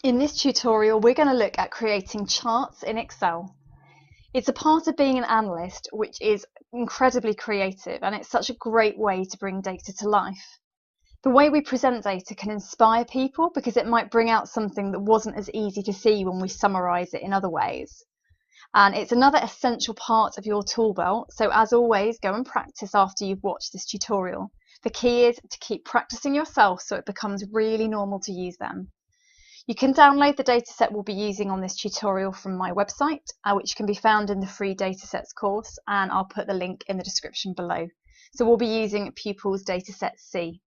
In this tutorial, we're going to look at creating charts in Excel. It's a part of being an analyst which is incredibly creative, and it's such a great way to bring data to life. The way we present data can inspire people because it might bring out something that wasn't as easy to see when we summarise it in other ways. And it's another essential part of your tool belt, so as always, go and practice after you've watched this tutorial. The key is to keep practicing yourself so it becomes really normal to use them. You can download the dataset we'll be using on this tutorial from my website, which can be found in the free datasets course, and I'll put the link in the description below. So we'll be using Pupils Dataset C.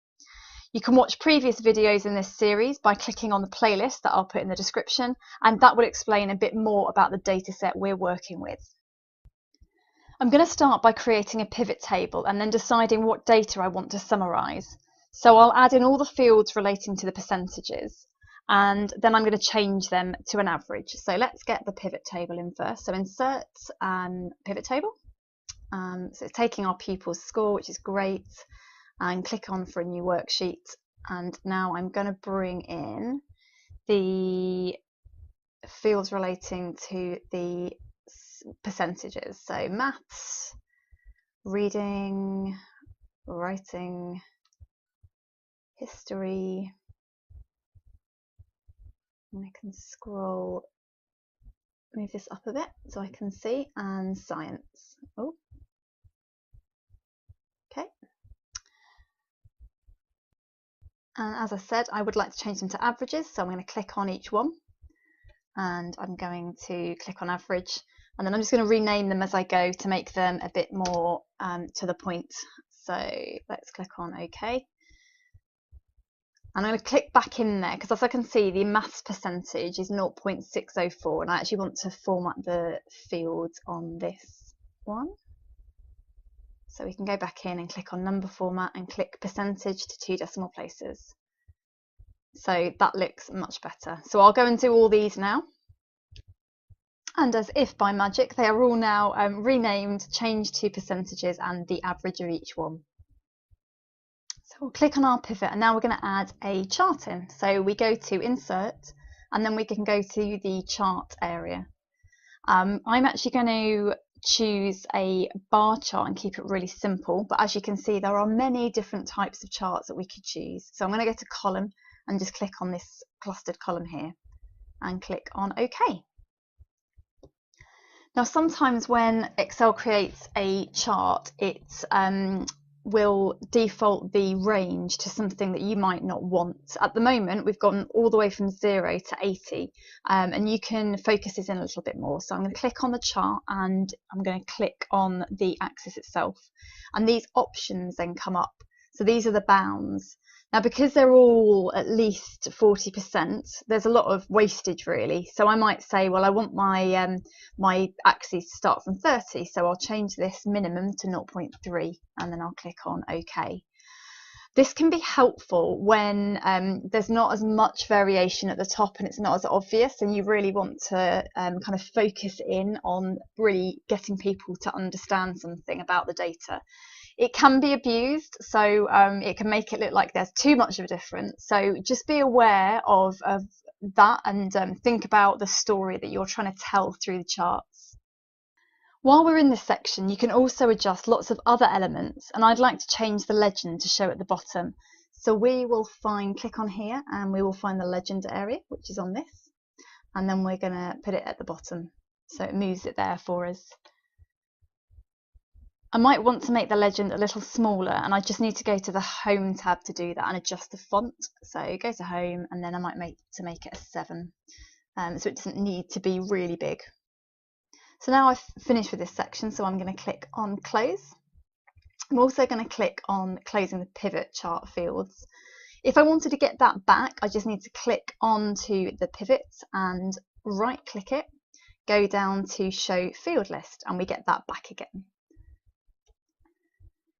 You can watch previous videos in this series by clicking on the playlist that I'll put in the description, and that will explain a bit more about the dataset we're working with. I'm going to start by creating a pivot table and then deciding what data I want to summarise. So I'll add in all the fields relating to the percentages, and then I'm going to change them to an average. So let's get the pivot table in first. So insert pivot table. So it's taking our pupils' score, which is great, and click on for a new worksheet. And now I'm going to bring in the fields relating to the percentages. So maths, reading, writing, history. And I can move this up a bit so I can see, and science. Oh, okay. And as I said, I would like to change them to averages, so I'm going to click on each one, and I'm going to click on average, and then I'm just going to rename them as I go to make them a bit more to the point. So let's click on OK. And I'm going to click back in there because, as I can see, the maths percentage is 0.604, and I actually want to format the fields on this one. So we can go back in and click on number format and click percentage to 2 decimal places. So that looks much better. So I'll go and do all these now. And as if by magic, they are all now renamed, changed to percentages and the average of each one. So we'll click on our pivot, and now we're going to add a chart in. So we go to insert, and then we can go to the chart area. I'm actually going to choose a bar chart and keep it really simple, but as you can see, there are many different types of charts that we could choose. So I'm going to go to column and just click on this clustered column here and click on OK. Now, sometimes when Excel creates a chart, it will default the range to something that you might not want. At the moment, we've gone all the way from 0 to 80, and you can focus this in a little bit more. So I'm going to click on the chart, and I'm going to click on the axis itself, and these options then come up. So these are the bounds. Now, because they're all at least 40%, there's a lot of wastage really. So I might say, well, I want my my axis to start from 30, so I'll change this minimum to 0.3, and then I'll click on OK. This can be helpful when there's not as much variation at the top and it's not as obvious, and you really want to kind of focus in on really getting people to understand something about the data. It can be abused, so it can make it look like there's too much of a difference. So just be aware of that, and think about the story that you're trying to tell through the charts. While we're in this section, you can also adjust lots of other elements, and I'd like to change the legend to show at the bottom. So we will click on here, and we will find the legend area, which is on this, and then we're going to put it at the bottom, so it moves it there for us. I might want to make the legend a little smaller, and I just need to go to the Home tab to do that and adjust the font. So go to Home, and then I might make it a 7, so it doesn't need to be really big. So now I've finished with this section, so I'm going to click on Close. I'm also going to click on closing the pivot chart fields. If I wanted to get that back, I just need to click onto the pivot and right click it, go down to Show Field List, and we get that back again.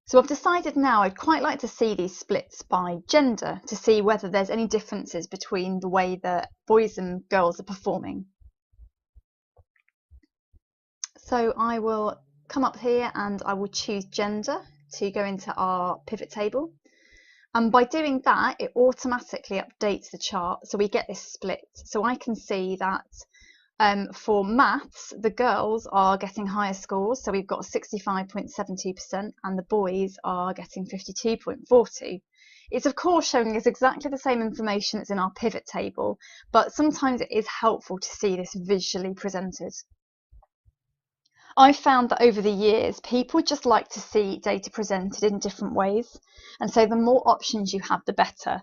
So I've decided now I'd quite like to see these splits by gender to see whether there's any differences between the way that boys and girls are performing. So I will come up here and I will choose gender to go into our pivot table. And by doing that, it automatically updates the chart. So we get this split. So I can see that for maths, the girls are getting higher scores. So we've got 65.72% and the boys are getting 52.42. It's of course showing us exactly the same information that's in our pivot table, but sometimes it is helpful to see this visually presented. I've found that over the years, people just like to see data presented in different ways. And so the more options you have, the better.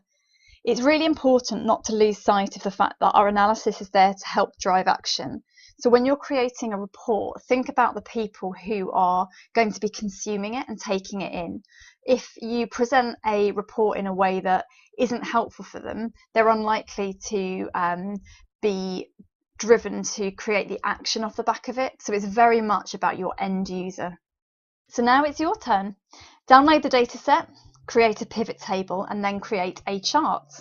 It's really important not to lose sight of the fact that our analysis is there to help drive action. So when you're creating a report, think about the people who are going to be consuming it and taking it in. If you present a report in a way that isn't helpful for them, they're unlikely to be driven to create the action off the back of it. So it's very much about your end user. So now it's your turn. Download the data set, create a pivot table, and then create a chart.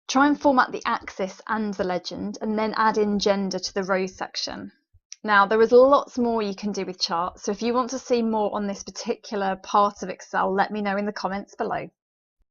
Try and format the axis and the legend, and then add in gender to the rows section. Now, there is lots more you can do with charts, so if you want to see more on this particular part of Excel, let me know in the comments below.